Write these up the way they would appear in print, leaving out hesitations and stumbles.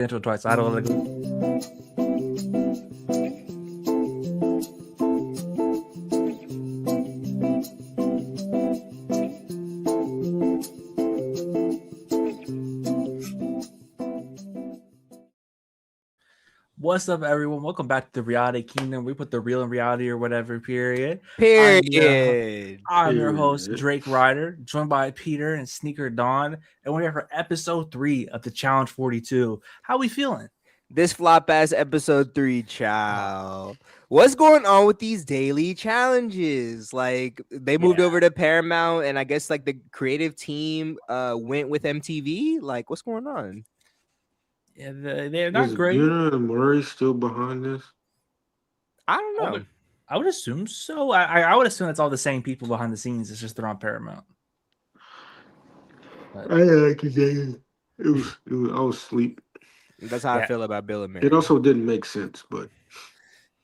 intro twice. I don't want to go. What's up, everyone? Welcome back to the Reality Kingdom. We put the real in reality or whatever. Period. Period. I'm your host, Drake Ryder, joined by Peter and Sneaker Dawn, and we're here for episode 3 of the Challenge 42. How we feeling? This flop ass episode 3, child. What's going on with these daily challenges? Like they moved over to Paramount, and I guess like the creative team went with MTV. Like, what's going on? Yeah, they're not great. Is Murray still behind this? I don't know. I would assume so. I would assume it's all the same people behind the scenes. It's just they're on Paramount. But, I like it. I was asleep. That's how I feel about Bill and Mary. It also didn't make sense, but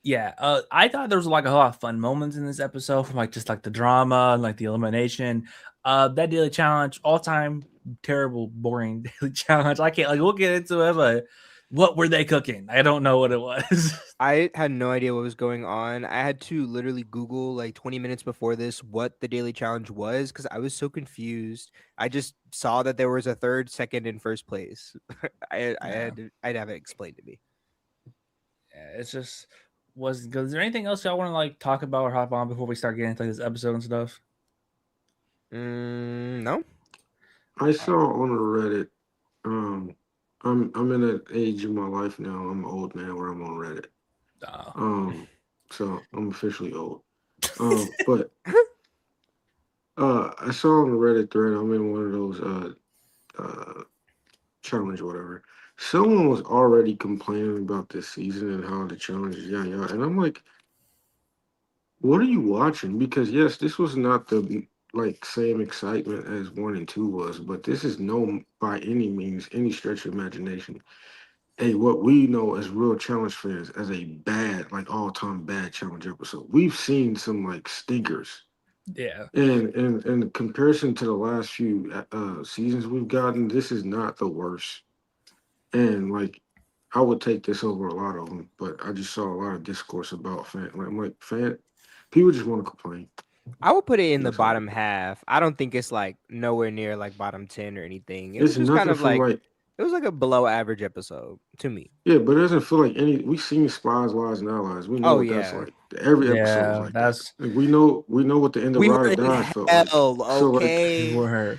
yeah, I thought there was like a lot of fun moments in this episode, from like just like the drama and like the elimination. That daily challenge, all time terrible, boring daily challenge. I can't, like, we'll get into it, but what were they cooking? I don't know what it was. I had no idea what was going on. I had to literally Google like 20 minutes before this what the daily challenge was because I was so confused. I just saw that there was a third, second, and first place. I'd have it explained to me. Yeah, it's just wasn't good. Is there anything else y'all want to like talk about or hop on before we start getting into like, this episode and stuff? No. I saw on Reddit. I'm in an age of my life now. I'm an old man where I'm on Reddit. So I'm officially old. But I saw on the Reddit thread. I'm in one of those challenge or whatever. Someone was already complaining about this season and how the challenge is and I'm like, what are you watching? Because yes, this was not the like same excitement as 1 and 2 was, but this is no by any means, any stretch of imagination, what we know as real challenge fans as a bad, like all-time bad challenge episode. We've seen some like stinkers. Yeah. And in comparison to the last few seasons we've gotten, this is not the worst. And like I would take this over a lot of them, but I just saw a lot of discourse about people just want to complain. I would put it in the bottom half. I don't think it's like nowhere near like bottom 10 or anything. It was just kind of like it was like a below average episode to me. Yeah, but it doesn't feel like any. We've seen Spies, Lies, and Allies. We know that's like every episode is like that. Like, we know what the end of Ride or Die felt like. Okay.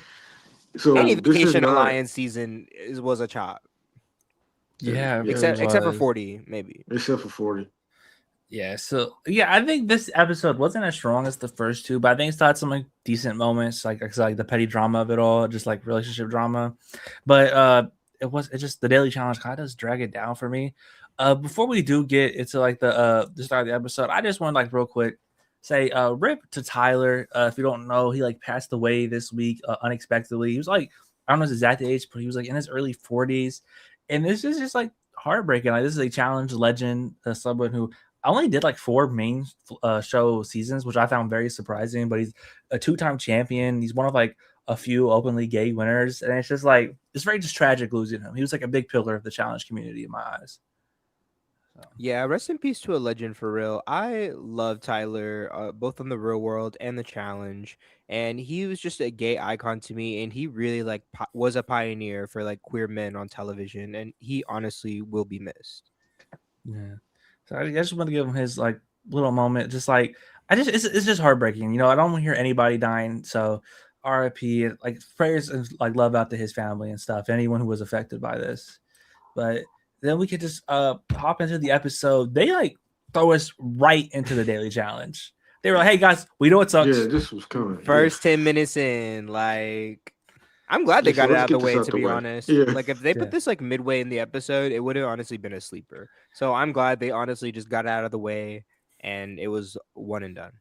So any Vacation Alliance season was a chop. Yeah, except for 40, maybe. Except for 40. Yeah, so I think this episode wasn't as strong as the first two, but I think it's had some like decent moments, like the petty drama of it all, just like relationship drama. But it's just the daily challenge kind of does drag it down for me. Before we do get into like the start of the episode, I just want to like real quick say rip to Tyler. If you don't know, he like passed away this week unexpectedly. He was like, I don't know his exact age, but he was like in his early 40s, and this is just like heartbreaking. Like, this is a challenge legend, someone who only did like 4 main show seasons, which I found very surprising, but he's a 2-time champion. He's one of like a few openly gay winners, and it's just like it's very just tragic losing him. He was like a big pillar of the challenge community in my eyes. Yeah, rest in peace to a legend for real. I love Tyler, both on the real world and the challenge, and he was just a gay icon to me, and he really like was a pioneer for like queer men on television, and he honestly will be missed. Yeah. So I just want to give him his like little moment. Just like it's just heartbreaking. You know, I don't want to hear anybody dying. So RIP, like prayers and like love out to his family and stuff. Anyone who was affected by this. But then we could just hop into the episode. They like throw us right into the daily challenge. They were like, "Hey guys, we know it sucks." Yeah, this was coming. First 10 minutes in, like. I'm glad they got it out of the way, to be honest. Yeah. Like, if they put this like midway in the episode, it would have honestly been a sleeper. So I'm glad they honestly just got it out of the way, and it was one and done.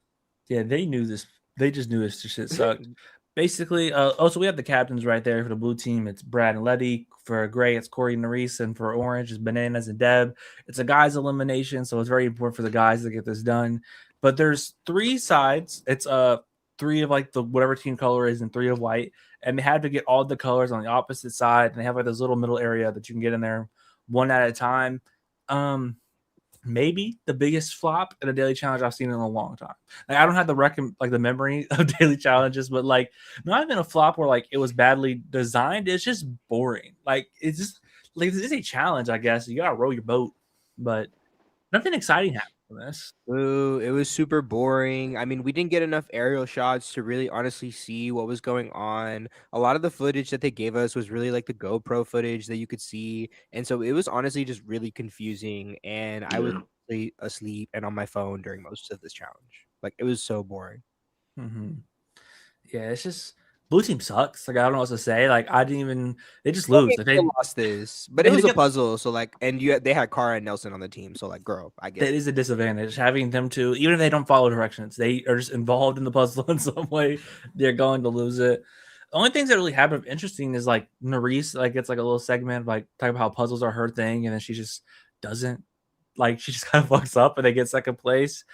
Yeah, they knew this. They just knew this shit sucked. Basically, also we have the captains right there for the blue team. It's Brad and Letty. For gray, it's Corey and Nerese, and for orange, it's Bananas and Deb. It's a guys elimination, so it's very important for the guys to get this done. But there's 3 sides. It's 3 of like the whatever team color is and 3 of white. And they had to get all the colors on the opposite side, and they have like this little middle area that you can get in there. one at a time. Maybe the biggest flop in a daily challenge I've seen in a long time. Like I don't have the memory of daily challenges, but like not even a flop where like it was badly designed. It's just boring. Like it's just like this is a challenge, I guess. You gotta row your boat, but nothing exciting happened from this. Ooh, it was super boring. I mean, we didn't get enough aerial shots to really honestly see what was going on. A lot of the footage that they gave us was really like the GoPro footage that you could see. And so it was honestly just really confusing. And I was Yeah. asleep and on my phone during most of this challenge. Like it was so boring. Mm-hmm. Yeah, it's just blue team sucks. Like I don't know what to say. Like I didn't even they just lose. Like They lost this, but it was a puzzle. So like, and they had Cara and Nelson on the team. So like, girl, I get that it. is a disadvantage having them to even if they don't follow directions, they are just involved in the puzzle in some way. They're going to lose it. The only things that really happen interesting is like Nerys like gets like a little segment like talking about how puzzles are her thing, and then she just doesn't like she just kind of fucks up and they get second place.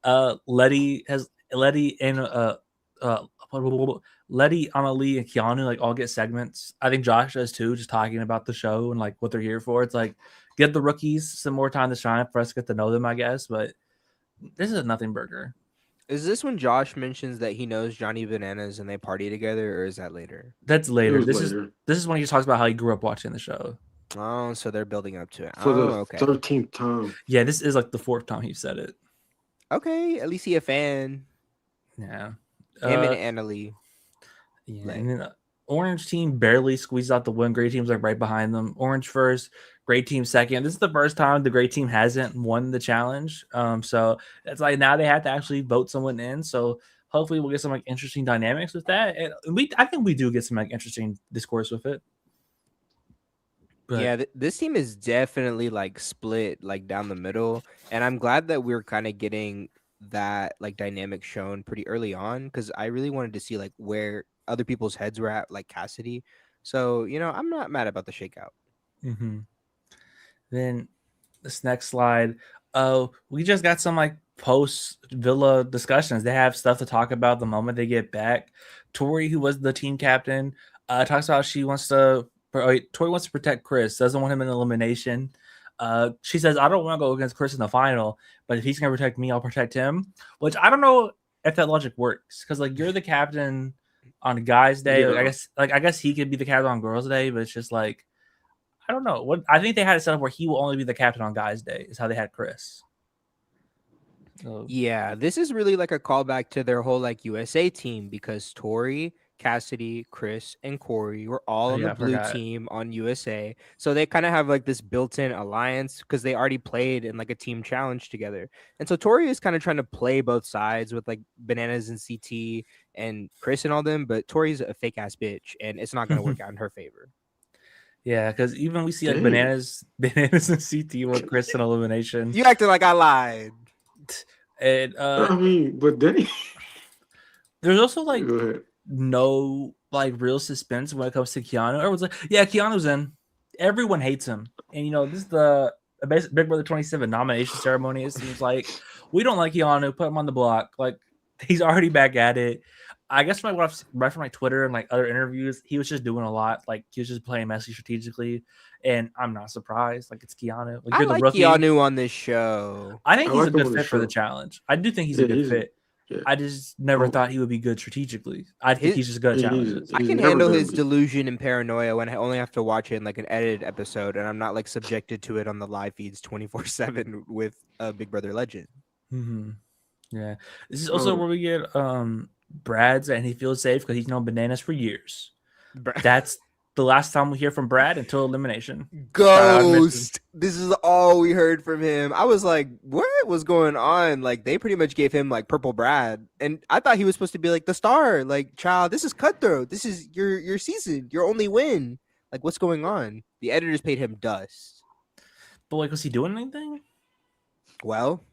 Letty and uh Letty, Annalie, and Keanu like all get segments. I think Josh does too, just talking about the show and like what they're here for. It's like give the rookies some more time to shine for us to get to know them, I guess. But this is a nothing burger. Is this when Josh mentions that he knows Johnny Bananas and they party together, or is that later? That's It later. was This later. is when he talks about how he grew up watching the show. Oh, so they're building up to it. For Oh, the okay. 13th time. Yeah, this is like the fourth time he said it. Okay, at least he a fan. Yeah. Him and Annalie. Yeah, Like- and then Orange team barely squeezed out the win. Gray team's like right behind them. Orange first, Gray team second. This is the first time the Gray team hasn't won the challenge. So it's like now they have to actually vote someone in. So hopefully we'll get some like interesting dynamics with that. And I think we do get some like interesting discourse with it. But yeah, this team is definitely like split like down the middle, and I'm glad that we're kind of getting that like dynamic shown pretty early on because I really wanted to see like where other people's heads were at, like Cassidy. So I'm not mad about the shakeout. mm-hmm. Then this next slide. Oh, we just got some like post Villa discussions. They have stuff to talk about the moment they get back. Tori, who was the team captain, talks about Tori wants to protect Chris, doesn't want him in elimination. She says, I don't want to go against Chris in the final, but if he's gonna protect me, I'll protect him. Which I don't know if that logic works, because like you're the captain on guys' day. Yeah. I guess he could be the captain on girls' day, but it's just like I don't know. What I think they had it set up where he will only be the captain on guys' day is how they had Chris. So, Yeah, this is really like a callback to their whole like USA team because Tori, Cassidy, Chris, and Corey were all on the blue team on USA. So they kind of have like this built-in alliance because they already played in like a team challenge together. And so Tori is kind of trying to play both sides with like Bananas and CT and Chris and all them, but Tori's a fake ass bitch and it's not going to work out in her favor. yeah, because even we see like bananas and CT with Chris in elimination. You acted like I lied. And I mean, but then there's also like no like real suspense when it comes to Keanu. Everyone's like, yeah, Keanu's in. Everyone hates him, and this is the Big Brother 27 nomination ceremony. It seems like we don't like Keanu. Put him on the block. Like he's already back at it. I guess from what I've read from like Twitter and like other interviews, he was just doing a lot. Like he was just playing messy strategically, and I'm not surprised. Like it's Keanu. Like you're the rookie. Keanu on this show. I think he's a good fit for the challenge. I do think he's a good fit. Yeah. I just never thought he would be good strategically. I think he's just good at challenges. I can handle his delusion and paranoia when I only have to watch it in like an edited episode, and I'm not like subjected to it on the live feeds 24/7 with a Big Brother legend. Mm-hmm. Yeah, this is also where we get Brad's, and he feels safe because he's known Bananas for years. That's the last time we hear from Brad until elimination. Ghost. This is all we heard from him. I was like, what was going on? Like they pretty much gave him like Purple Brad, and I thought he was supposed to be like the star. Like, child, this is Cutthroat. This is your season. Your only win. Like, what's going on? The editors paid him dust. But like, was he doing anything? Well,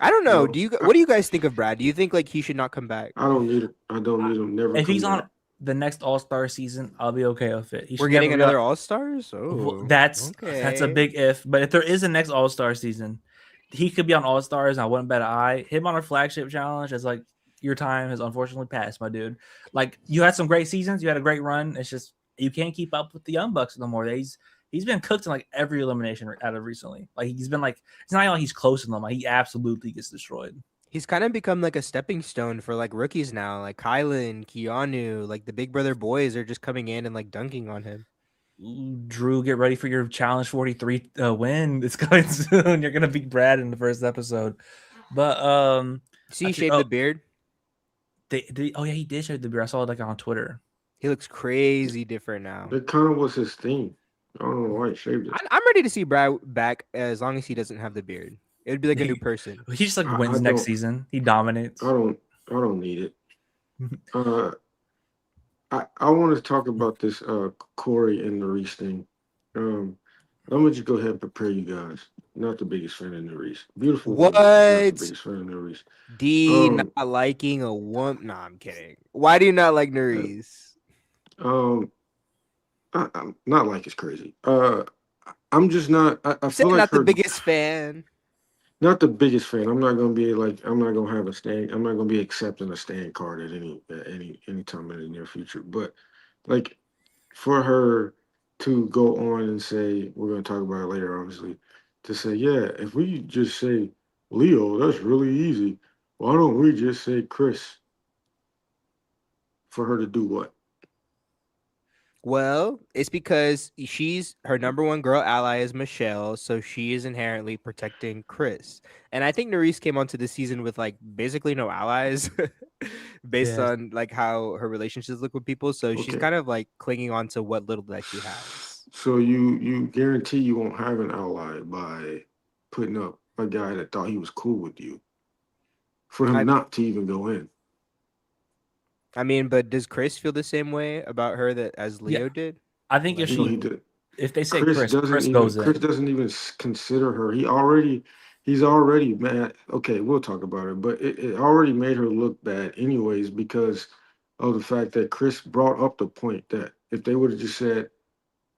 I don't know. What do you guys think of Brad? Do you think like he should not come back? I don't need it. I don't need him. Never. If he's on the next All-Star season, I'll be okay with it. We're getting another All-Stars? Oh, that's a big if. But if there is a next All-Star season, he could be on All-Stars, and I wouldn't bet an eye. Him on a flagship challenge is like, your time has unfortunately passed, my dude. Like, you had some great seasons. You had a great run. It's just, you can't keep up with the Young Bucks no more. He's he's been cooked in like every elimination out of recently. Like he's been like it's not like he's close to them. Like he absolutely gets destroyed. He's kind of become like a stepping stone for like rookies now, like Kylan, Keanu, like the Big Brother boys are just coming in and like dunking on him. Drew, get ready for your challenge 43 win. It's coming soon. You're gonna beat Brad in the first episode. But See, he shaved the beard. Oh yeah, he did shave the beard. I saw it like on Twitter. He looks crazy different now. That kind of was his theme. I don't know why he shaved it. I'm ready to see Brad back as long as he doesn't have the beard. It would be like a new person. He just like wins next season. He dominates. I don't need it. I want to talk about this Corey and Nerese thing. I'm gonna just go ahead and prepare you guys. Not the biggest fan of Nerese. Beautiful. What? Not the biggest fan of Nerese. D not liking a woman. Nah, I'm kidding. Why do you not like Nerese? I'm not like it's crazy. I'm just not. I feel like not the biggest fan. Not the biggest fan. I'm not gonna be like. I'm not gonna have a stand. I'm not gonna be accepting a stand card at any time in the near future. But like for her to go on and say, we're gonna talk about it later, obviously, to say, yeah, if we just say Leo, that's really easy. Why don't we just say Chris? For her to do what? Well, it's because her number one girl ally is Michelle, so she is inherently protecting Chris. And I think Nerese came onto the season with like basically no allies, based on like how her relationships look with people. So she's kind of like clinging on to what little that she has. So you guarantee you won't have an ally by putting up a guy that thought he was cool with you, for him not to even go in. I mean, but does Chris feel the same way about her as Leo did? I think if they say Chris goes in. Chris doesn't even consider her. He's already mad. Okay, we'll talk about it, but it already made her look bad anyways because of the fact that Chris brought up the point that if they would have just said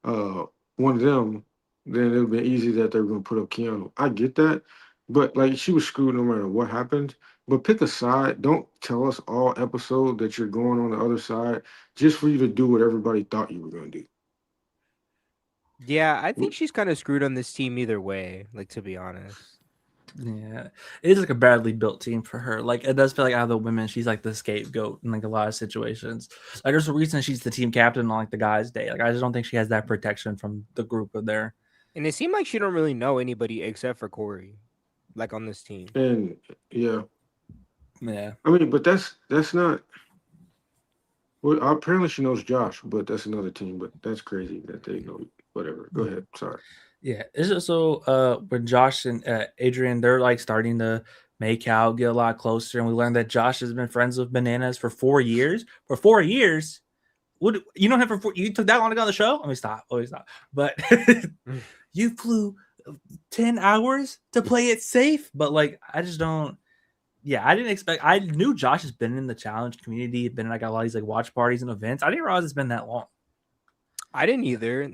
one of them, then it would have been easy that they were going to put up Keanu. I get that, but like she was screwed no matter what happened. But pick a side. Don't tell us all episode that you're going on the other side just for you to do what everybody thought you were going to do. Yeah, I think she's kind of screwed on this team either way, like, to be honest. Yeah, it is like a badly built team for her. Like, it does feel like out of the women, she's like the scapegoat in like a lot of situations. Like, there's a reason she's the team captain on like the guys' day. Like, I just don't think she has that protection from the group of there. And it seemed like she don't really know anybody except for Corey, like on this team. And yeah. Yeah. I mean, but that's not. Well, apparently she knows Josh, but that's another team. But that's crazy that they know. Whatever. Go ahead. Sorry. Yeah. It's also when Josh and Adrian, they're like starting to make out, get a lot closer, and we learned that Josh has been friends with Bananas for 4 years. For 4 years, what you don't have for 4? You took that long to go on the show? Let me stop. But you flew 10 hours to play it safe. But like, I just don't. Yeah, I didn't expect. I knew Josh has been in the challenge community, been in like a lot of these like watch parties and events. I didn't realize it's been that long. I didn't either.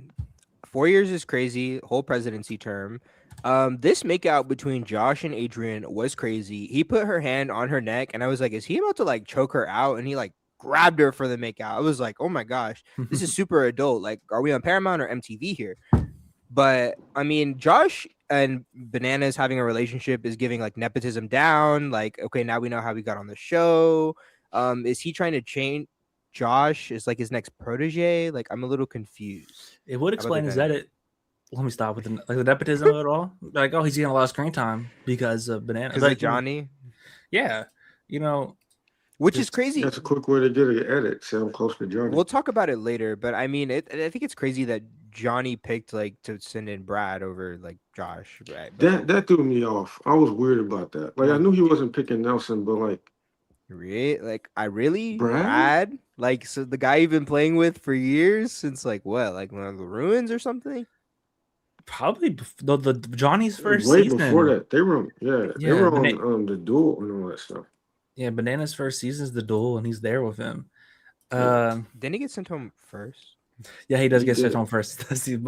4 years is crazy. Whole presidency term. This makeout between Josh and Adrian was crazy. He put her hand on her neck, and I was like, "Is he about to like choke her out?" And he like grabbed her for the makeout. I was like, "Oh my gosh, this is super adult. Like, are we on Paramount or MTV here?" But I mean, Josh and Bananas having a relationship is giving like nepotism down. Like, okay, now we know how we got on the show. Is he trying to change Josh? Is like his next protege? Like, I'm a little confused. It would explain his edit. Let me stop with the nepotism of it all. Like, oh, he's getting a lot of screen time because of Bananas. Because of Johnny. Yeah, which is crazy. That's a quick way to get an edit. Say I'm close to Johnny. We'll talk about it later, but I mean, I think it's crazy that Johnny picked like to send in Brad over like Josh. Right? That threw me off. I was weird about that. Like, I knew he wasn't picking Nelson, but like, Brad? Like, so the guy you've been playing with for years since like what, like one of the ruins or something? Probably the Johnny's first way season. Before that, they were on the duel and all that stuff. Yeah, Bananas' first season is the duel, and he's there with him. Didn't he get sent home first? Yeah, he does get sent home first. So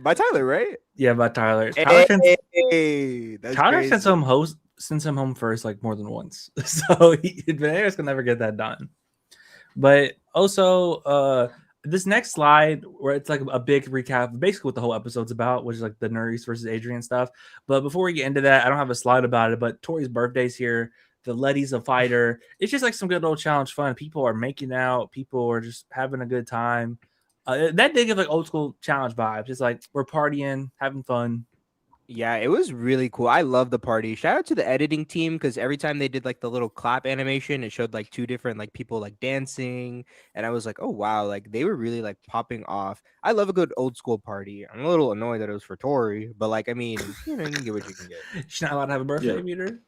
by Tyler, right? Yeah, by Tyler. Tyler sends him home first like more than once. So Bananas can never get that done. But also, this next slide where it's like a big recap, basically what the whole episode's about, which is like the Nerys versus Adrian stuff. But before we get into that, I don't have a slide about it, but Tori's birthday's here. The Letty's a fighter. It's just like some good old challenge fun. People are making out. People are just having a good time. That did give like old school challenge vibes. It's like we're partying, having fun. Yeah, it was really cool. I love the party. Shout out to the editing team because every time they did like the little clap animation, it showed like two different like people like dancing, and I was like, oh wow, like they were really like popping off. I love a good old school party. I'm a little annoyed that it was for Tori, but like I mean, you know, you can get what you can get. She's not allowed to have a birthday Yeah. meter.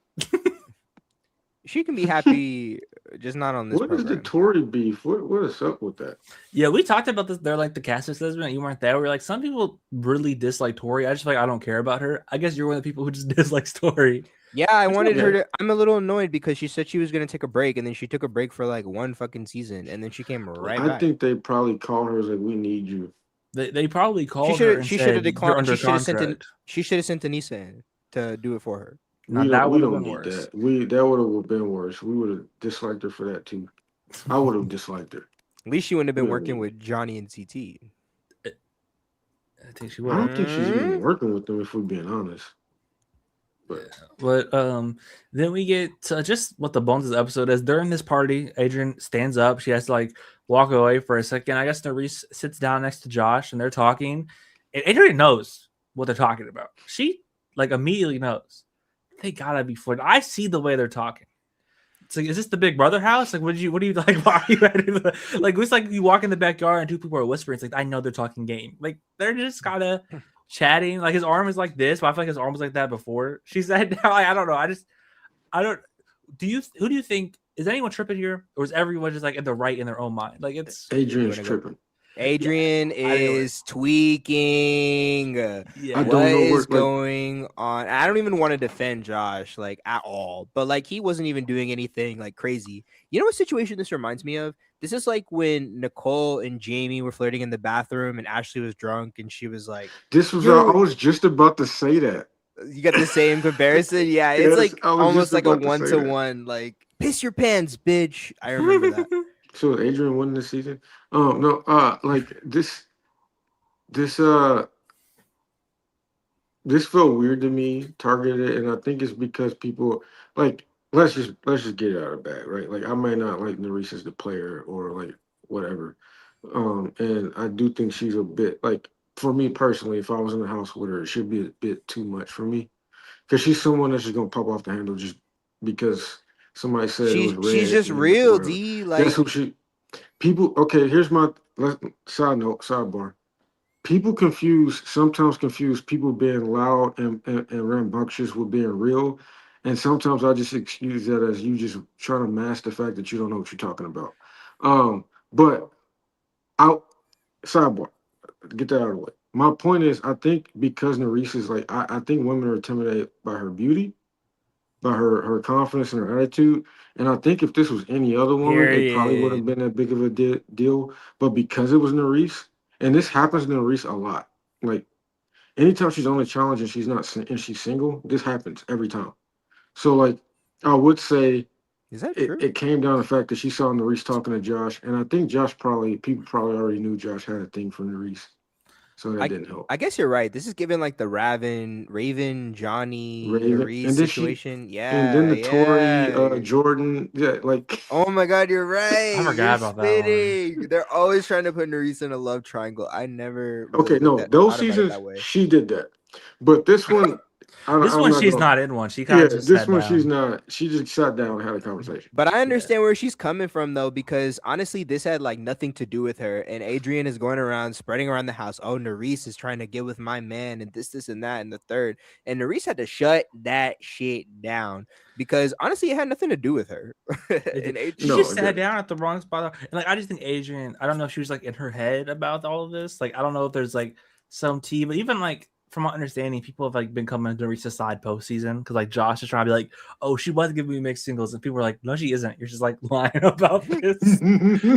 She can be happy, just not on this What is the program. Tory beef? What is up with that? Yeah, we talked about this. They're like the cast assessment. You weren't there. We're like, some people really dislike Tori. I just feel like I don't care about her. I guess you're one of the people who just dislikes Tori. Yeah, I wanted her okay. to. I'm a little annoyed because she said she was gonna take a break, and then she took a break for like one fucking season, and then she came right I back. think they probably called her like, we need you. They probably She called her should. and She should have said, you're declined. under She should have sent. contract. She should have sent Anissa in to do it for her. Now, We that would have don't been need worse. that would have been worse. We would have disliked her for that too. I would have disliked her. At least she wouldn't have been Yeah. working with Johnny and CT. I think she I would. don't think she's even working with them if we're being honest. But then we get to just what the bones of the episode is. During this party, Adrian stands up. She has to like walk away for a second. I guess Nerys sits down next to Josh and they're talking. And Adrian knows what they're talking about. She like immediately knows. They gotta be flirting. I see the way they're talking. It's like, is this the Big Brother house? Like, what do you like? Why are you like? It's like you walk in the backyard and two people are whispering. It's like, I know they're talking game. Like they're just kind of chatting. Like his arm is like this, but I feel like his arm was like that before. She said, "Now I don't know. I don't." Who do you think is anyone tripping here, or is everyone just like in the right in their own mind? Like it's Adrian's tripping. Adrian is tweaking. Yeah, I What don't know is what, like, going on? I don't even want to defend Josh like at all, but like he wasn't even doing anything like crazy. You know what situation this reminds me of? This is like when Nicole and Jamie were flirting in the bathroom and Ashley was drunk and she was like, this was. You're- I was just about to say that. you got the same comparison? Yeah, it's Yes, like I was almost just like a about to say that. 1-to-1, like piss your pants, bitch. I remember that. So Adrian won this season. No, like this felt weird to me, targeted, and I think it's because people like let's just get it out of the bag, right? Like I might not like Nerys as the player or like whatever. And I do think she's a bit like for me personally, if I was in the house with her, it should be a bit too much for me. Because she's someone that's just gonna pop off the handle just because somebody said it was red. She's just and real, whatever. D. Like That's who she people okay, here's my sidebar. People sometimes confuse people being loud and rambunctious with being real. And sometimes I just excuse that as you just trying to mask the fact that you don't know what you're talking about. But out sidebar, get that out of the way. My point is, I think because Nerys is like, I think women are intimidated by her beauty, by her confidence and her attitude. And I think if this was any other woman, it probably wouldn't have been that big of a deal. But because it was Nerys, and this happens to Nerys a lot. Like anytime she's on a challenge and she's single, this happens every time. So like I would say is that true? it came down to the fact that she saw Nerys talking to Josh, and I think people probably already knew Josh had a thing for Nerys. So that didn't help. I guess you're right. This is given like the Raven, Johnny, Nerys situation. And then the Tori, Jordan. Yeah, like. Oh my God, you're right. I forgot about that one. They're always trying to put Nerys in a love triangle. I never. Okay, no, those seasons she did that, but this one. She's not in one. She kind of just this one down. she's not. She just sat down and had a conversation. But I understand where she's coming from though, because honestly, this had like nothing to do with her. And Adrian is going around spreading around the house. Oh, Nerys is trying to get with my man, and this, and that, and the third. And Nerys had to shut that shit down because honestly, it had nothing to do with her. She just sat down at the wrong spot. And like, I just think Adrian. I don't know if she was like in her head about all of this. Like, I don't know if there's like some tea, but even like. From my understanding, people have like been coming to reach the side postseason because like Josh is trying to be like, oh, she was giving me mixed singles, and people were like, no, she isn't. You're just like lying about this.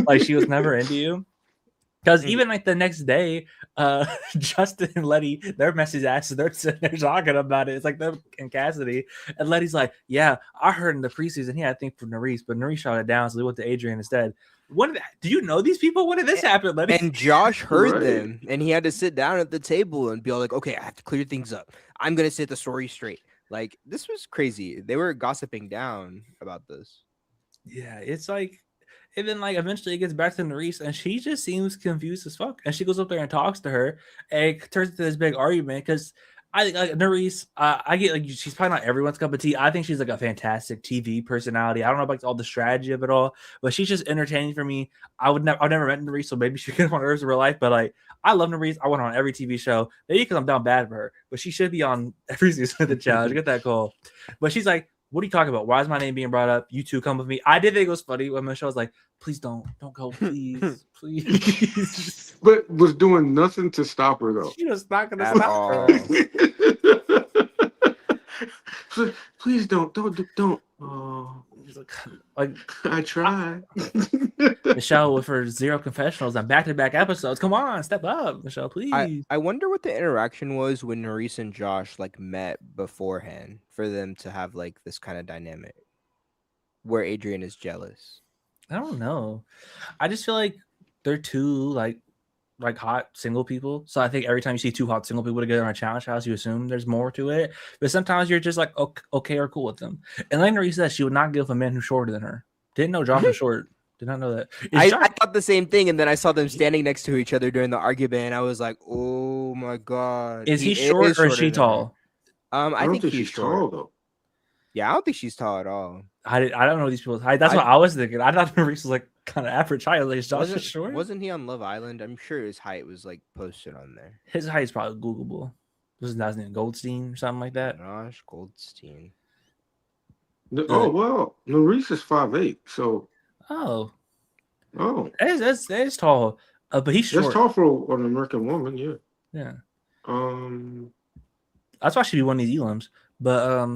Like she was never into you. Because even like the next day, Justin and Letty, they're messy asses. They're sitting there talking about it. It's like them and Cassidy, and Letty's like, yeah, I heard in the preseason he had a thing for Nerys, but Nerys shot it down, so they went to Adrian instead. Do you know these people? When did this happen? And Josh heard Right. them, and he had to sit down at the table and be all like, "Okay, I have to clear things up. I'm gonna set the story straight." Like this was crazy. They were gossiping down about this. Yeah, it's like, and then like eventually it gets back to Nerys, and she just seems confused as fuck. And she goes up there and talks to her, and it turns into this big argument because I think like Nerys, I get like she's probably not everyone's cup of tea. I think she's like a fantastic TV personality. I don't know about all the strategy of it all, but she's just entertaining for me. I've never met Nerys, so maybe she could have on Earth in real life. But like, I love Nerys. I want her on every TV show. Maybe because I'm down bad for her, but she should be on every season of the challenge. Get that call. But she's like, what are you talking about? Why is my name being brought up? You two come with me. I did think it was funny when Michelle was like, please don't go, please, please. But was doing nothing to stop her though. She was not gonna At stop all. her. Please don't. Oh, Like I tried. Michelle with her 0 confessionals and back-to-back episodes. Come on, step up, Michelle, please. I wonder what the interaction was when Nerys and Josh like met beforehand for them to have like this kind of dynamic where Adrian is jealous. I don't know. I just feel like they're two like hot single people. So I think every time you see two hot single people together in a challenge house, you assume there's more to it. But sometimes you're just like okay or cool with them. And like Nerys said, she would not give a man who's shorter than her. Didn't know Josh was short. Did not know that. I thought the same thing, and then I saw them standing next to each other during the argument, and I was like, "Oh my god!" Is he short or is she tall? I think he's tall short. though. Yeah, I don't think she's tall at all. I don't know these people's height. That's what I was thinking. I thought Nerys was like kind of average height. Like Josh is short. Wasn't he on Love Island? I'm sure his height was like posted on there. His height is probably Googleable. Was his name Goldstein or something like that? Josh Goldstein. Oh well, Nerys is 5'8", so oh, that's tall. But he's short. That's tall for an American woman, yeah. Yeah. That's why she'd be one of these Elims. But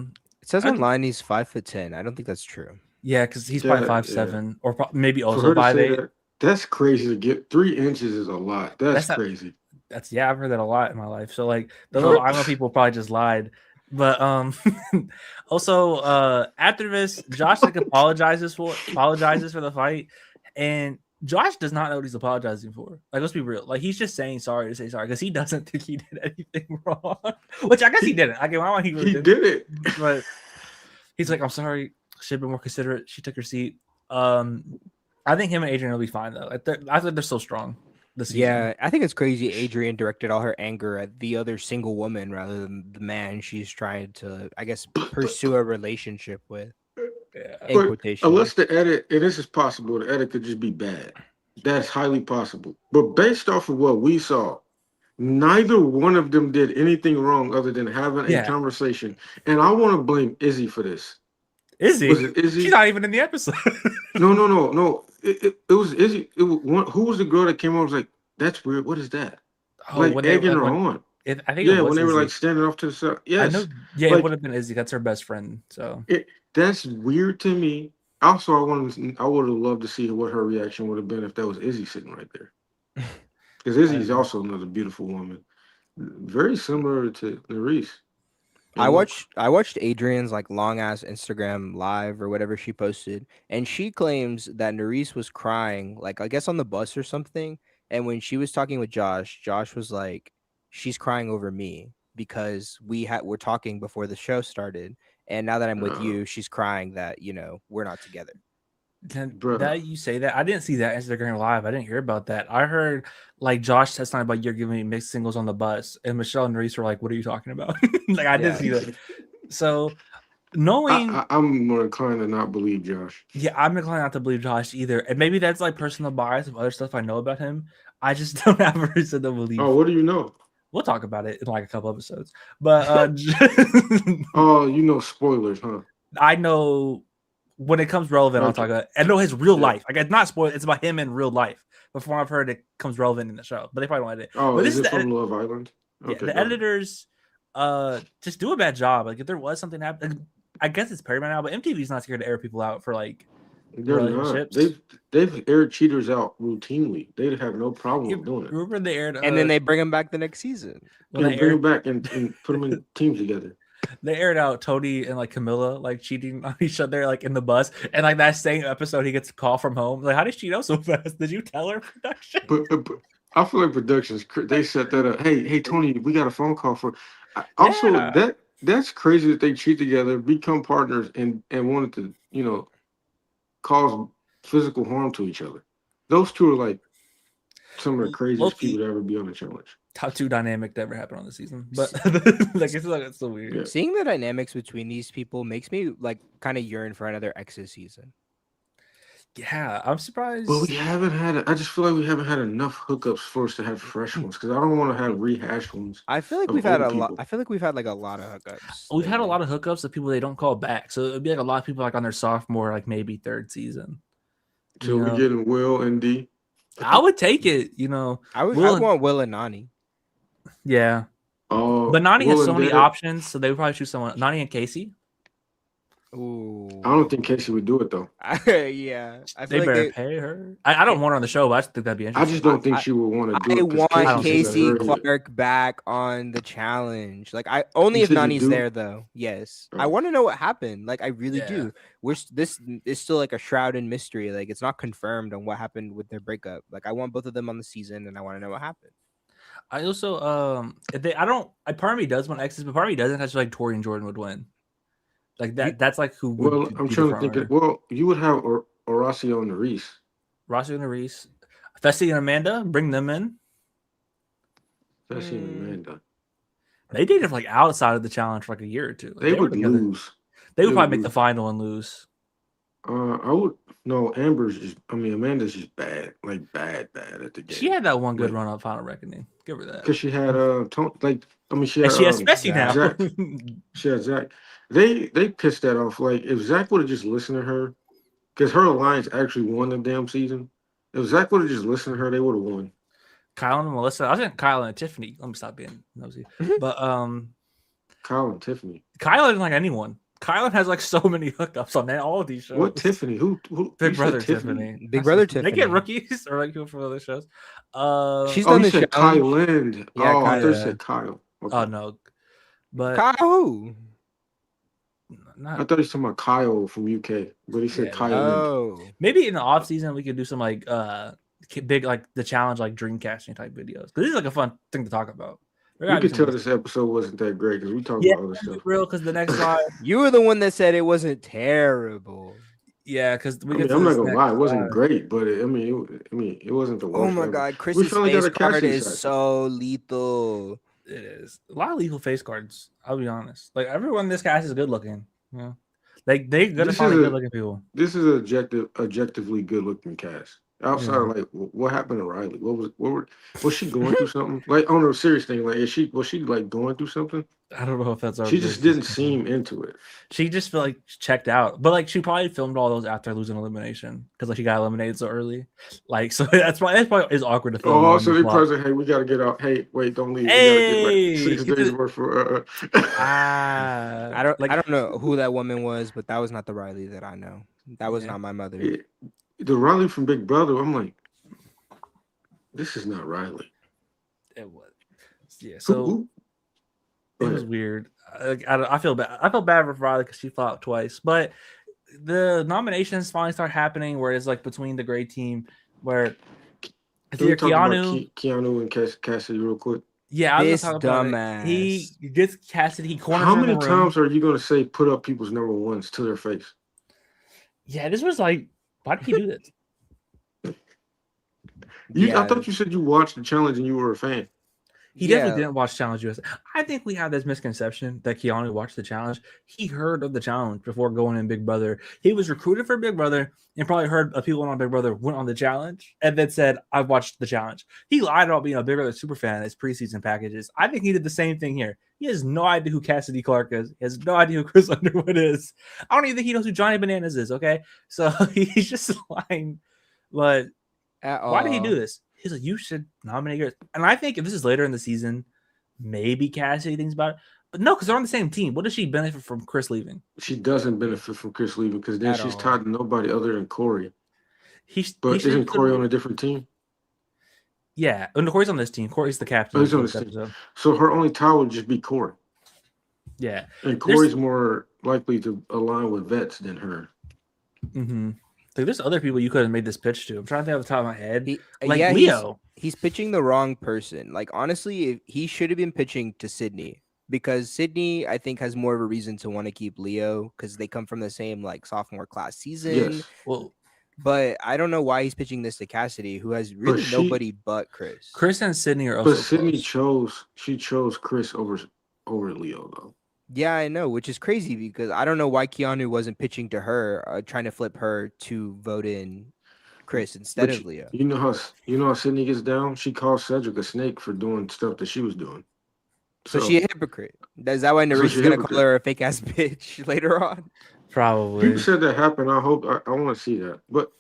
it says online he's 5'10". I don't think that's true. Yeah, because he's probably 5'7", or maybe for also her to say 5'8". That's crazy to get 3 inches is a lot. That's crazy. I've heard that a lot in my life. So like the little Island people probably just lied. But also after this, Josh like apologizes for the fight, and Josh does not know what he's apologizing for. Like, let's be real. Like, he's just saying sorry to say sorry because he doesn't think he did anything wrong. Which I guess he didn't. I get why he really did it. But he's like, I'm sorry. Should have been more considerate. She took her seat. I think him and Adrian will be fine though. I think they're so strong. Yeah, I think it's crazy. Adrian directed all her anger at the other single woman rather than the man she's trying to, I guess, pursue a relationship with. Yeah. Unless the edit, and this is possible, the edit could just be bad. That's highly possible. But based off of what we saw, neither one of them did anything wrong other than having a conversation. And I want to blame Izzy for this. Izzy? Was it Izzy? She's not even in the episode. No. It was Izzy. Who was the girl that came on? Was like, that's weird. What is that? Like egging her on. I think when they were like standing off to the side. Yes. I know, yeah, it would have been Izzy. That's her best friend. So that's weird to me. Also, I would have loved to see what her reaction would have been if that was Izzy sitting right there. Because Izzy's also another beautiful woman, very similar to Nerys. I watched Adrian's like long ass Instagram live or whatever she posted, and she claims that Nerys was crying, like I guess on the bus or something. And when she was talking with Josh was like, she's crying over me because we're talking before the show started, and now that I'm with you, she's crying that we're not together. That you say that, I didn't see that Instagram live. I didn't hear about that. I heard like Josh said something about you're giving me mixed singles on the bus, and Michelle and Nerys were like, "What are you talking about?" Like I did see that. So knowing, I'm more inclined to not believe Josh. Yeah, I'm inclined not to believe Josh either, and maybe that's like personal bias of other stuff I know about him. I just don't have a reason to believe. Oh, what do you know? We'll talk about it in like a couple episodes. But spoilers, huh? I know. When it comes relevant, I'll talk about it. I know his real life. Like, it's not spoiled. It's about him in real life. Before I've heard it comes relevant in the show. But they probably don't edit it. Oh, but is it from Love Island? Okay, the editors just do a bad job. Like, if there was something happening, I guess it's Paramount now, but MTV's not scared to air people out for, like, relationships. Not. They've aired cheaters out routinely. They'd have no problem doing it. Remember they aired... and then they bring them back the next season. Bring them back and put them in teams together. They aired out Tony and like Camilla like cheating on each other like in the bus, and like that same episode he gets a call from home. Like, how did she know so fast? Did you tell her, production? But I feel like productions they set that up. Hey Tony, we got a phone call for. Also, Yeah. that's crazy that they cheat together, become partners, and wanted to cause physical harm to each other. Those two are like some of the craziest people Low-key, to ever be on a challenge. top 2 dynamic that ever happened on the season, but like it's so weird. Yeah. Seeing the dynamics between these people makes me like kind of yearn for another X's season. Yeah, I'm surprised. But we haven't had. I just feel like we haven't had enough hookups for us to have fresh ones because I don't want to have rehashed ones. I feel like of we've had old a lot. people. I feel like we've had like a lot of hookups. We've had a lately. lot of hookups of people they don't call back, so it'd be like a lot of people like on their sophomore, like maybe third season. So You we know? getting Will and D. I would take it. You know, I Will, want Will and Nani. yeah, Oh, but Nani has Will so and many Dad. options, so they would probably choose someone. Nani and Casey. Ooh. I don't think Casey would do it though. Yeah, I They feel better like pay her. I don't want her on the show, but I just think that'd be I interesting. just don't think I- she would want to I do it. 'cause want don't think Casey so. Clark back on the challenge. Like I only You if said you Nani's do? there though. Yes, I Oh. want to know what happened. Like I really Yeah. do. This is still like a shroud in mystery. Like it's not confirmed on what happened with their breakup. Like I want both of them on the season, and I want to know what happened. I also if they I don't I part of me does want X's, but part of me doesn't. I just like Tori and Jordan would win. Like that. That's like who would Well, be I'm the trying to front think. runner. Well, you would have Horacio and Reese. Rossi and Reese, Fessy and Amanda, bring them in. That's even Amanda. They dated like outside of the challenge for like a year or two. Like, They were would together. lose. They would They probably would make the lose. final and lose. I would no. Amber's just. I mean, Amanda's just bad. Like bad at the game. She had that one good Like, run on Final Reckoning. Give her that. because she had Like I mean, she And had she has Fessy now. Zach. She had Zach. They pissed that off. Like if Zach would have just listened to her, because her alliance actually won the damn season. If Zach would have just listened to her, they would have won. Kyle and Melissa. I was in Kyle and Tiffany. Let me stop being nosy. But Kyle and Tiffany. Kyle isn't like anyone. Kyle has like so many hookups on all of these shows. What Tiffany? Who Big you said Brother Tiffany. Big Brother They Tiffany. get rookies or like people from other shows. She's Oh, done you the said challenge. Kyland. Yeah, Oh, I thought you Kyle. said Kyle. Okay. Oh no, but Kyle who? I not thought he was talking about Kyle from UK, but he said Yeah, Kyland. Oh, maybe in the off season we could do some like big like the challenge like dream casting type videos because this is like a fun thing to talk about. We could tell this episode wasn't that great because we talked Yeah, about other stuff. real because the next slide. you were the one that said it wasn't terrible. Yeah, because we I get mean, to I'm not this gonna next lie, it wasn't slide. great, but it wasn't the worst. Oh my ever. god, Chris's finally got face a card casting is session. so lethal. It is a lot of lethal face cards. I'll be honest. Like everyone in this cast is good looking. You know, like they're gonna This find is a- good looking people. This is an objectively good looking cast. Outside of like what happened to Riley? Was she going through something? Like on a serious thing, like was she like going through something? I don't know if that's our. She just didn't seem into it. She just felt like checked out, but like she probably filmed all those after losing elimination because like she got eliminated so early. Like so that's probably is awkward to film. Oh, on so the they spot. probably said, "Hey, we gotta get out. Hey, wait, don't leave. Hey, we gotta get like 6 get days the- worth for." I don't like I don't know who that woman was, but that was not the Riley that I know. That was Yeah. not my mother. Yeah. The Riley from Big Brother. I'm like, this is not Riley. it was. Yeah, so Go it was ahead. weird. I feel bad. I felt bad for Riley because she flopped twice, but the nominations finally start happening where it's like between the great team where it's Can we either talk about Keanu. Keanu and Cassidy real quick? Yeah, I was This gonna talk about it. dumbass. He gets Cassidy. He corners How her in many the room. times are you gonna say put up people's number ones to their face? Yeah, this was like, why did he do this? I thought you said you watched the challenge and you were a fan. He definitely didn't watch Challenge USA. I think we have this misconception that Keanu watched the challenge. He heard of the challenge before going in Big Brother. He was recruited for Big Brother and probably heard of people on Big Brother went on the challenge and then said, I've watched the challenge. He lied about being a Big Brother super fan in his preseason packages. I think he did the same thing here. He has no idea who Cassidy Clark is. He has no idea who Chris Underwood is. I don't even think he knows who Johnny Bananas is, okay? So he's just lying. But why did he do this? He's like, you should nominate yours. And I think if this is later in the season, maybe Cassidy thinks about it. But no, because they're on the same team. What does she benefit from Chris leaving? She doesn't benefit from Chris leaving because then she's tied to nobody other than Corey. Isn't Corey on a different team? Yeah. And Corey's on this team. Corey's the captain. Oh, he's on this team. So her only tie would just be Corey. Yeah, And there's Corey's more likely to align with vets than her. mm-hmm. Like there's other people you could have made this pitch to. I'm trying to think off the top of my head, He like yeah, Leo. he's pitching the wrong person. Like honestly, he should have been pitching to Sydney because Sydney I think has more of a reason to want to keep Leo because they come from the same like sophomore class season. Yes, Well, But I don't know why he's pitching this to Cassidy, who has but really nobody but Chris. Chris and Sydney are but also Sydney close. chose Chris over Leo though. Yeah, I know, which is crazy because I don't know why Keanu wasn't pitching to her, trying to flip her to vote in Chris instead But of Leo. you know how Sydney gets down. She called Cedric a snake for doing stuff that she was doing. So she So a hypocrite. Is that why so Nerys she is a gonna call hypocrite. her a fake ass bitch later on? People Probably. said that happened. I hope I want to see that. But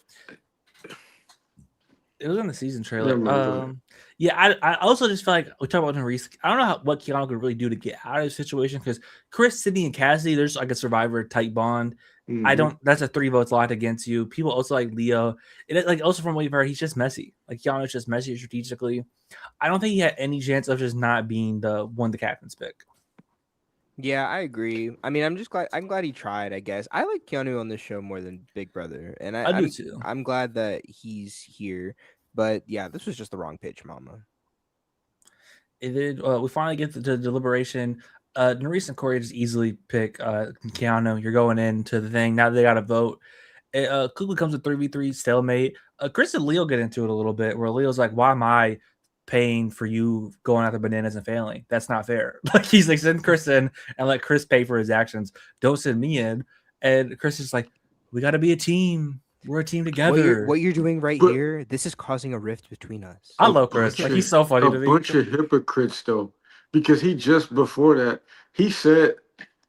It was in the season never trailer. mind. Go ahead. Yeah, I also just feel like we talk about Nerys. I don't know what Keanu could really do to get out of the situation because Chris, Sydney, and Cassidy, there's like a survivor type bond. I Hmm. don't. That's a 3 votes locked against you. People also like Leo. Like also from what you've heard, he's just messy. Like Keanu's just messy strategically. I don't think he had any chance of just not being the captain's pick. Yeah, I agree. I mean, I'm glad he tried. I guess I like Keanu on this show more than Big Brother, and I do too. I'm glad that he's here. But yeah, this was just the wrong pitch, Mama. It did. We finally get to deliberation. Nerys and Corey just easily pick Keanu. You're going into the thing. Now they got to vote. It quickly comes a 3v3 stalemate. Chris and Leo get into it a little bit where Leo's like, why am I paying for you going after bananas and failing? That's not fair. Like he's like, send Chris in and let Chris pay for his actions. Don't send me in. And Chris is like, we got to be a team. We're a team together. What you're doing right But here, this is causing a rift between us. I a love Chris. bunch Like of he's so funny a to me. bunch of hypocrites though, because he just before that he said,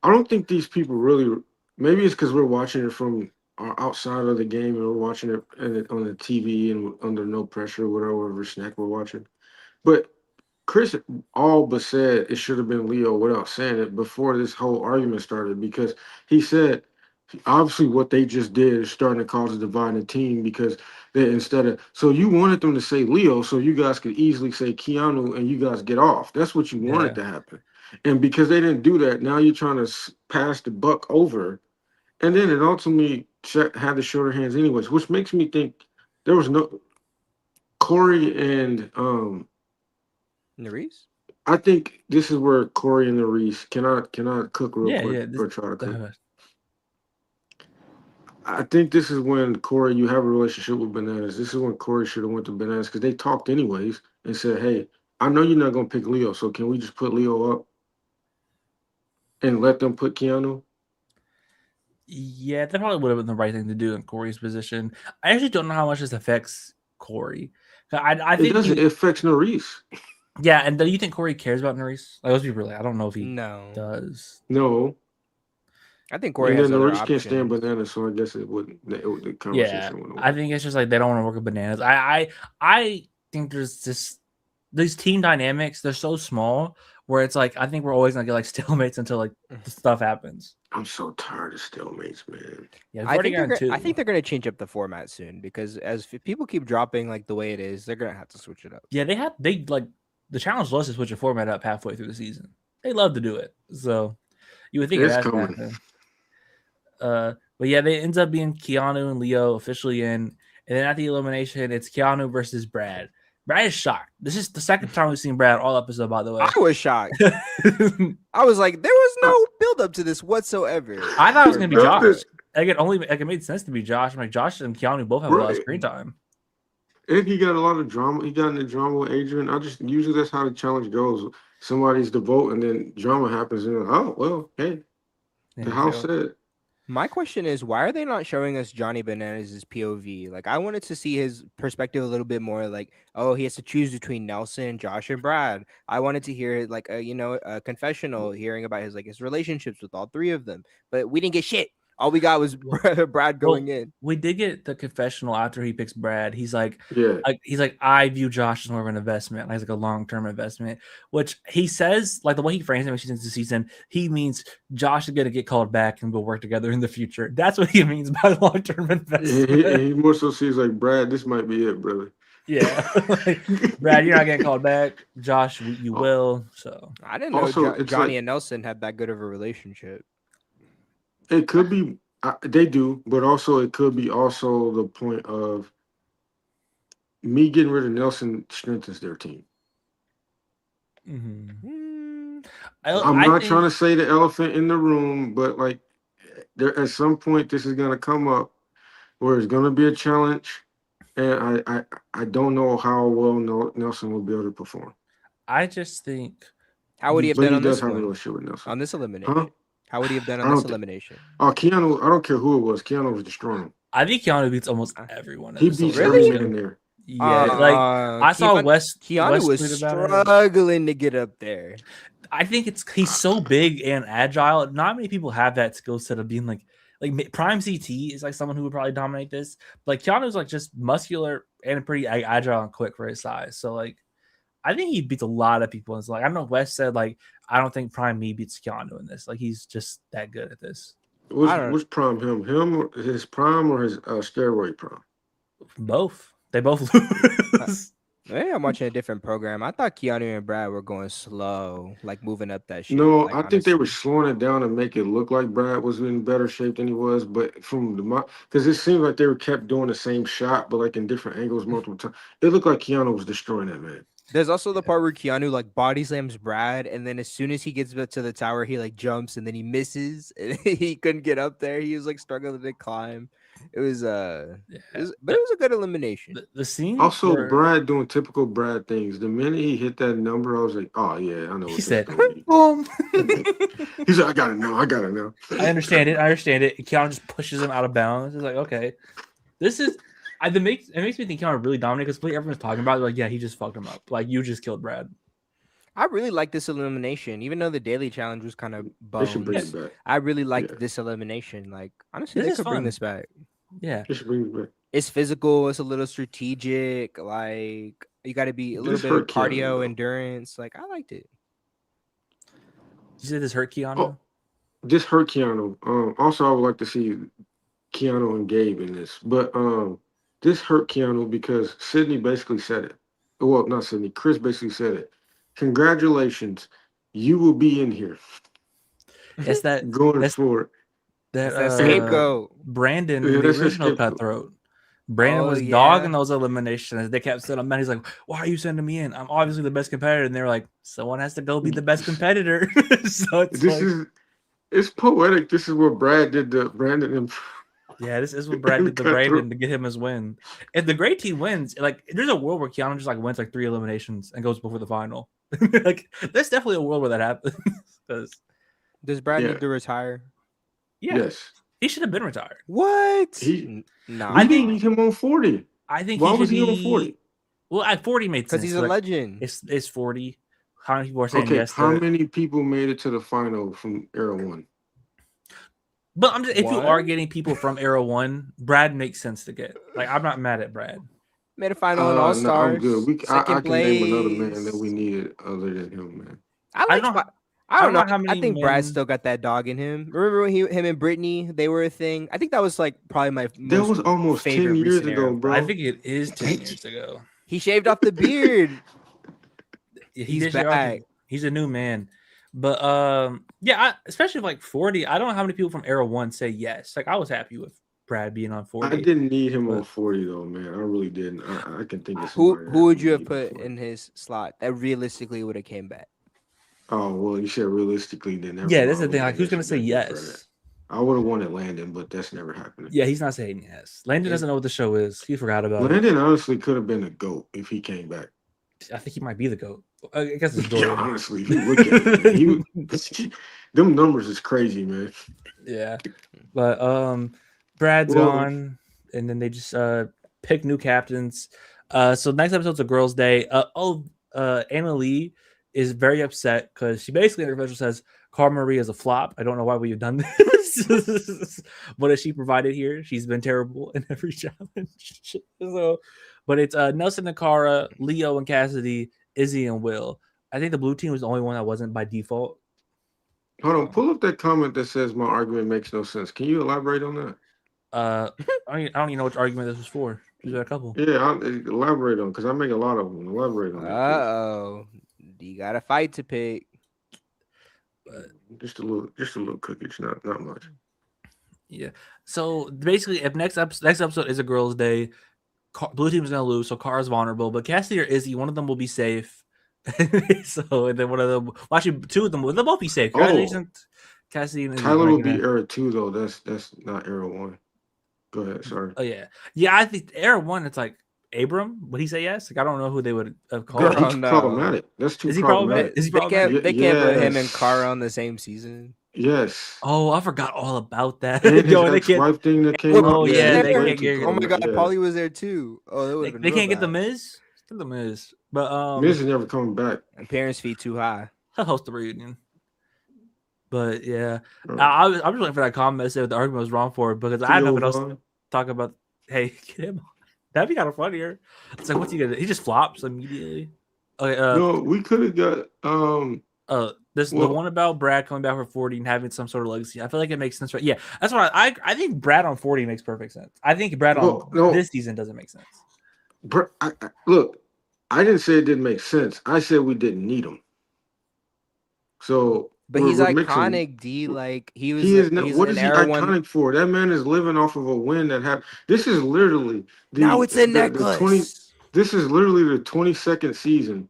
I don't think these people really. Maybe it's because we're watching it from outside of the game and we're watching it on the TV and under no pressure, whatever snack we're watching. But Chris all but said it should have been Leo without saying it before this whole argument started because he said obviously what they just did is starting to cause a divide in the team because they instead of so you wanted them to say Leo so you guys could easily say Keanu and you guys get off. That's what you wanted Yeah. to happen. And because they didn't do that, now you're trying to pass the buck over. And then it ultimately had the shorter hands anyways, which makes me think there was no Corey and Nerys? I think this is where Corey and the Reese can I cook real Yeah, quick yeah. or try to cook. I think this is when Corey, you have a relationship with Bananas. This is when Corey should have went to Bananas because they talked anyways and said, "Hey, I know you're not gonna pick Leo, so can we just put Leo up and let them put Keanu?" Yeah, that probably would have been the right thing to do in Corey's position. I actually don't know how much this affects Corey. I It think doesn't. It affects Nerys. yeah, and do you think Corey cares about Nerys? Like, let's be real. I don't know if he No. does. No, I think Corey and has then other Nerys can't stand options. Bananas, so I guess it wouldn't. The Yeah, conversation went away. I think it's just like they don't want to work with bananas. I think there's just these team dynamics. They're so small where it's like I think we're always gonna get like stalemates until like the stuff happens. I'm so tired of stalemates, man. Yeah, we've already gotten two. I think they're gonna change up the format soon because if people keep dropping like the way it is, they're gonna have to switch it up. Yeah, they like the challenge loves to switch your format up halfway through the season. They love to do it. So you would think it It's has coming. happened. But yeah, they ends up being Keanu and Leo officially in, and then at the elimination, it's Keanu versus Brad. Brad is shocked. This is the second time we've seen Brad all episode, by the way. I was shocked. I was like, there was no build up to this whatsoever. I thought it was gonna be Brad Josh. is- Like it made sense to be Josh. I'm like Josh and Keanu both have a lot of Right. screen time. And he got a lot of drama. He got into drama with Adrian. I just usually that's how the challenge goes. Somebody's the vote, and then drama happens, and oh well, hey, Yeah, the house so- said. My question is, why are they not showing us Johnny Bananas' POV? Like, I wanted to see his perspective a little bit more. Like, oh, he has to choose between Nelson, Josh, and Brad. I wanted to hear like a confessional, hearing about his relationships with all three of them. But we didn't get shit. All we got was Brad going in. We did get the confessional after he picks Brad. He's like, Yeah, I view Josh as more of an investment, like a long-term investment, which he says, like the way he frames it when she's into the season, he means Josh is going to get called back and we'll work together in the future. That's what he means by long-term investment. he more so sees like Brad. This might be it, brother. Yeah, like, Brad, you're not getting called back. Josh, you will. So I didn't know Also, it's Johnny like and Nelson had that good of a relationship. it could be they do, but also it could be also the point of me getting rid of Nelson strengthens their team. mhm. Mm, I'm I not trying think to say the elephant in the room, but like there at some point this is gonna come up where it's gonna be a challenge, and I don't know how well Nelson will be able to perform. I just think how would he you have But done he on does this have a one? relationship with Nelson, On this huh? elimination? How would he have done on I this don't think. elimination? Oh, Keanu, I don't care who it was. Keanu was destroying him. I think Keanu beats almost Uh, everyone in He this beats every Really? man elimination. there. Yeah, like I saw Keanu West was tweet about it. struggling to get up there. I think he's so big and agile. Not many people have that skill set of being like Prime CT is like someone who would probably dominate this. But like Keanu's like just muscular and pretty agile and quick for his size. So like I think he beats a lot of people. It's like I know West said like I don't think Prime Me beats Keanu in this. Like he's just that good at this. I don't. Which prime him? Him or his prime or his steroid prime? Both. They both Uh, lose. Maybe I'm watching a different program. I thought Keanu and Brad were going slow, like moving up that shit. No, Like I think they were honestly, slowing it down to make it look like Brad was in better shape than he was. But from the because it seemed like they were kept doing the same shot, but like in different angles multiple times. It looked like Keanu was destroying that man. there's also the part where Keanu like body slams Brad, and then as soon as he gets up to the tower, he like jumps and then he misses, and he couldn't get up there. He was like struggling to climb. Yeah. But it was a good elimination. The scene Also, where Brad doing typical Brad things. The minute he hit that number, I was like, "Oh yeah, I know he what this is said, gonna be." boom. He's like, "I got it now. I got it now." I understand it. I understand it. Keanu just pushes him out of bounds. It's like, okay, this is. It makes me think Keanu really dominated because everyone's talking about it. Like, yeah, he just fucked him up. Like, you just killed Brad. I really like this elimination, even though the daily challenge was kind of They should bring bones. it back. I really liked Yeah, this elimination. Like honestly, This they is could bring fun. this back. Yeah, they should bring it back. It's physical. It's a little strategic. Like you got to be a little This bit of hurt Keanu cardio though. endurance. Like I liked it. you say this hurt Keanu? Oh, this hurt Keanu. Also, I would like to see Keanu and Gabe in this, but this hurt Keanu because Sydney basically said it. Well, not Sydney. Chris basically said it. Congratulations, you will be in here It's that. going That's forward. that. It's that And scapegoat. Brandon in yeah, the that's his original scapegoat. Cutthroat. Brandon Oh was dogging yeah. those eliminations. They kept sending him out. He's like, "Why are you sending me in? I'm obviously the best competitor." And they're like, "Someone has to go be the best competitor." So it's This like, is it's poetic. This is what Brad did to Brandon and yeah, this is what Brad did to Cutthroat. Brandon to get him his win. If the great team wins, like there's a world where Keanu just like wins like 3 eliminations and goes before the final. Like there's definitely a world where that happens. Because Does Brad Yeah. need to retire? yeah, Yes. he should have been retired. What? He Nah. we I didn't think need him on 40. I think Why he should was he on be 40? well at 40 made Because sense. he's a Like legend. it's 40. How many people are saying Okay, yes how to it? many people made it to the final from Era 1? But I'm just if you are What? getting people from Era 1, Brad makes sense to get. Like I'm not mad at Brad. Made a final in All No, I'm good. Stars. I Second can name another man that we place. needed other than him, man. I I like. don't know. I I don't don't know know. how I many think Brad men. still got that dog in him. Remember when him and Brittany, they were a thing? I think that was like probably my That most was almost 10 favorite years recent ago, era. I bro. think it is 10 years ago. He shaved off the beard. Yeah, he He's did share out back. he's a new man. But yeah, especially like 40. I don't know how many people from Era 1 say yes. Like I was happy with Brad being on I 40. didn't need him on But 40 though, man. I really didn't. I can think of Who somebody who that would we you have need on put 40. in his slot that realistically would have came back? Oh, well, you said realistically, then never yeah, that's the mind. thing. I Like who's guess gonna we say gotta give credit. yes? I would have wanted Landon, but that's never happening. Yeah, he's not saying yes. Landon Is doesn't know what the show is. He forgot about it. Landon honestly could have been a GOAT if he came back. I think he might be the GOAT. I guess it's Yeah, Jordan. honestly, if you look at it, man, them numbers is crazy, man. Yeah. But Brad's Well, gone, and then they just pick new captains. So next episode's a girls' day. Anna Lee is very upset because she basically in her visual says Cara Marie is a flop. I don't know why we've done this. What has she provided here? She's been terrible in every challenge. So, but it's Nelson and Cara, Leo and Cassidy, Izzy and Will. I think the blue team was the only one that wasn't by default. hold on, pull up that comment that says my argument makes no sense. Can you elaborate on that? I don't even know which argument this was for. There's a couple. Yeah, I'll elaborate on because I make a lot of them. Elaborate on that, please. Oh, you got a fight to pick. Just a little cookies, not much. Yeah. So basically, if next episode is a girls' day, blue team's gonna lose, so Kara's vulnerable. But Cassidy or Izzy, one of them will be safe. So and then one of them, well, actually, two of them, they'll both be safe. Congratulations, Cassidy and Izzy. Tyler will be era 2 though. That's not era 1. Go ahead. Sorry. Oh yeah. I think era 1. It's like Abram. Would he say yes? Like I don't know who they would have called. Girl, no. Problematic. That's too problematic. Is he problematic? They can't put him and Kara on the same season. Yes. Oh, I forgot all about that. And his ex-wife thing that came up. Yeah, they can't get. Oh my God, Paulie was there too. Oh, they can't get the Miz. Still the Miz, but Miz is never coming back. And parents' fee too high. He'll host the reunion. But yeah, I was looking for that comment that said the argument was wrong for it because I had nothing else to talk about. Hey, get him. That'd be kind of funnier. It's like, what's he gonna do? He just flops immediately. Okay. No, we could have got the one about Brad coming back for 40 and having some sort of legacy. I feel like it makes sense, right? Yeah, that's what I think. Brad on 40 makes perfect sense. I think Brad on this season doesn't make sense. Look, I didn't say it didn't make sense. I said we didn't need him. So, but he's iconic. D like he was. He is not. What is he iconic for? That man is living off of a win that happened. This is literally now it's a necklace. This is literally the 22nd season.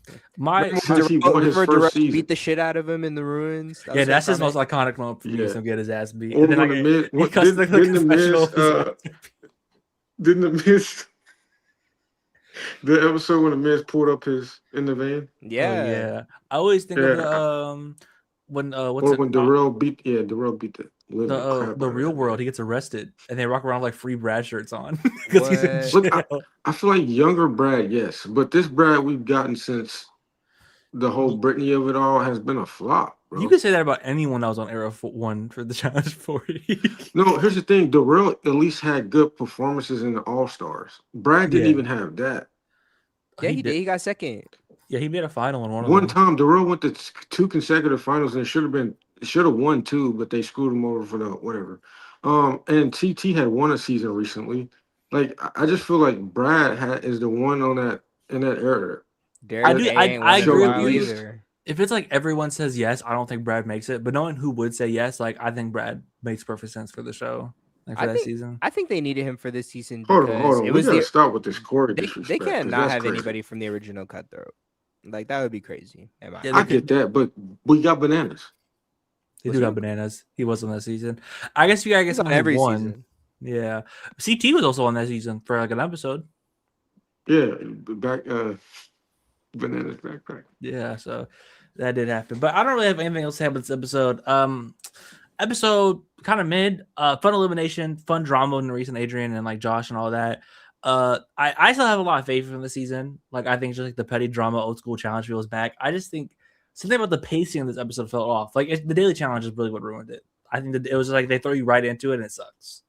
Since he won his first season, beat the shit out of him in the ruins. That's his most iconic moment for me. To get his ass beat. And then didn't the Miz the episode when the Miz pulled up his in the van? Yeah. I always think of the when Darrell beat the real world. He gets arrested and they walk around like free Brad shirts on because he's in jail. Look, I feel like younger Brad, yes, but this Brad we've gotten since the whole Britney of it all has been a flop, bro. You can say that about anyone that was on era 1 for the Challenge 40. No, here's the thing: Darrell at least had good performances in the All Stars. Brad didn't even have that. Yeah, he did. He got second. Yeah, he made a final in one time. Darrell went to 2 consecutive finals and should have won 2, but they screwed him over for the whatever. And TT had won a season recently. Like I just feel like Brad is the one on that in that era. I agree with you. If it's like everyone says yes, I don't think Brad makes it. But knowing who would say yes, like I think Brad makes perfect sense for the show. Like for that season. I think they needed him for this season. Hold on. We gotta stop with this Corey disrespect. They can't not have anybody from the original Cutthroat. Like that would be crazy. I get that, but we got Bananas. They do got Bananas. He was on that season. I guess you gotta get on every season. Yeah. CT was also on that season for like an episode. Yeah, back Bananas backpack. Yeah, so that did happen. But I don't really have anything else to say about this episode. Episode kind of mid, fun elimination, fun drama in recent Adrian and like Josh and all that. I still have a lot of faith in the season. Like I think just like the petty drama, old school challenge feels back. I just think something about the pacing of this episode fell off. Like the daily challenge is really what ruined it. I think that it was like they throw you right into it and it sucks.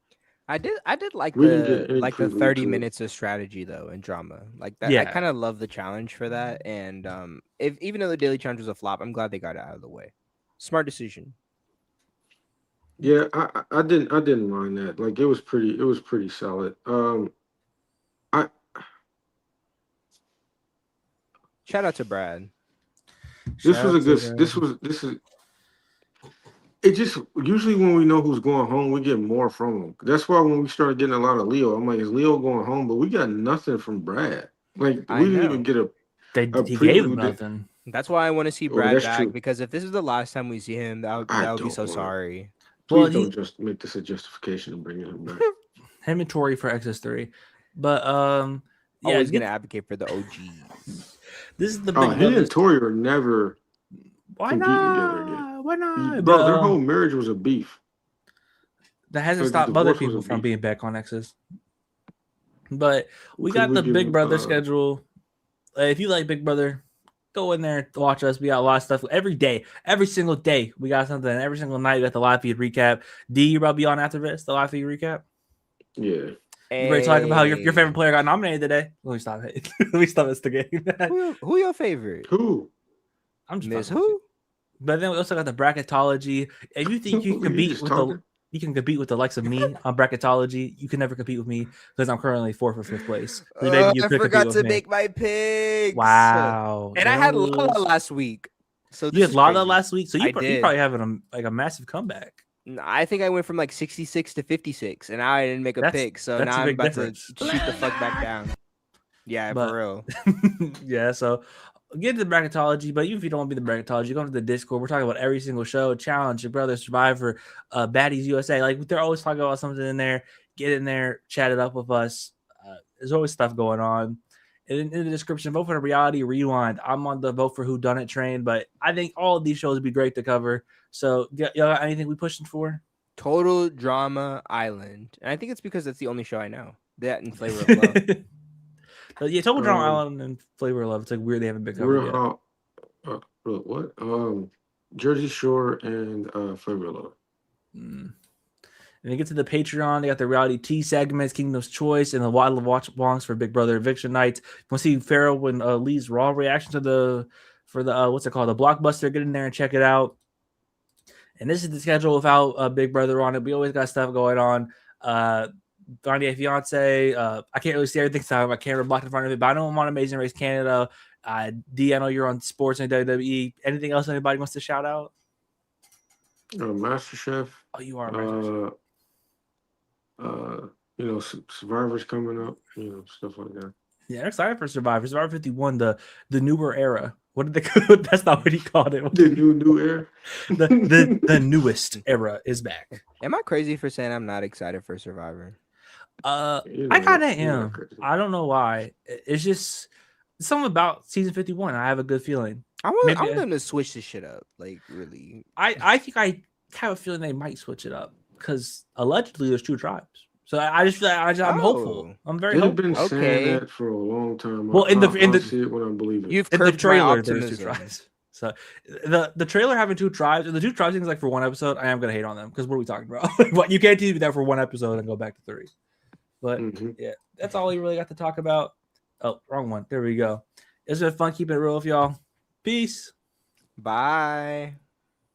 I did like the 30 minutes of strategy though and drama like that. Yeah. I kind of love the challenge for that. And even though the daily challenge was a flop, I'm glad they got it out of the way. Smart decision. Yeah, I didn't mind that. Like it was pretty solid. Shout out to Brad. This is it just usually when we know who's going home, we get more from them. That's why when we started getting a lot of Leo, I'm like, is Leo going home? But we got nothing from Brad. Like we didn't even get he gave him nothing. That's why I want to see Brad back true. Because if this is the last time we see him, that would be so sorry. Please don't just make this a justification of bringing him back. Him and Tori for XS3, but always gonna advocate for the OGs. This is the big. He and Tori are never. Why not? Why not? Bro, their whole marriage was a beef. That hasn't stopped other people from being back on X's. But we got the Big Brother schedule. If you like Big Brother, go in there, watch us. We got a lot of stuff every day, every single day. We got something every single night. We got the live feed recap. D, you about to be on after this? The live feed recap. Yeah. You ready to talk about how your favorite player got nominated today? Let me stop it. Let me stop this game. Who your favorite? Who? I'm just Miss who? But then we also got the bracketology. If you think you can compete with the You can compete with the likes of me on bracketology. You can never compete with me because I'm currently 4th or 5th place. So maybe you I could compete forgot with to me. make my picks. Wow. And I had Lala last week. So You this had is Lala crazy. last week, so I you did. probably having a massive comeback. I think I went from like 66 to 56, and now I didn't make a pick. So That's now a I'm big about difference. to shoot the fuck back down. Yeah, But for real. yeah, so get to the bracketology. But even if you don't want to be the bracketology, go to the Discord. We're talking about every single show, challenge, your brother, Survivor, Baddies USA. Like they're always talking about something in there. Get in there, chat it up with us. There's always stuff going on. And in the description, vote for the Reality Rewind. I'm on the vote for Who Done It train, but I think all of these shows would be great to cover. So, y'all got anything we pushing for? Total Drama Island, and I think it's because that's the only show I know. That and Flavor of Love. Yeah, Total Drama Island and Flavor of Love. It's like weird they haven't been covered yet. What? Jersey Shore and Flavor of Love. And they get to the Patreon. They got the reality T segments, Kingdom's Choice, and the Wild Watch Longs for Big Brother Eviction Nights. We'll see Farrell and Lee's raw reaction to the what's it called, the Blockbuster. Get in there and check it out. And this is the schedule without Big Brother on it. We always got stuff going on. 98 Fiance. I can't really see everything, so I have my camera blocked in front of it. But I know I'm on Amazing Race Canada. D, I know you're on sports and WWE. Anything else anybody wants to shout out? MasterChef. Oh, you are MasterChef. Survivor's coming up, stuff like that. Yeah, I'm excited for Survivor. Survivor 51, the newer era. What did they call? That's not what he called it. The new era. the newest era is back. Am I crazy for saying I'm not excited for Survivor? I kind of am. I don't know why. It's just something about season 51. I have a good feeling. I want them to switch this shit up. Like, really. I think I have a feeling they might switch it up because allegedly there's 2 tribes. So I just feel like I'm hopeful. I'm very hopeful. They've been saying that for a long time. Well, in the see it when I believe it. You've curbed the trailer, there's 2 tribes. So the trailer having 2 tribes, and the 2 tribes things like for 1 episode, I am gonna hate on them because what are we talking about? What, you can't do that for 1 episode and go back to 3. But yeah, that's all we really got to talk about. Oh, wrong one. There we go. It's been fun keeping it real with y'all. Peace. Bye.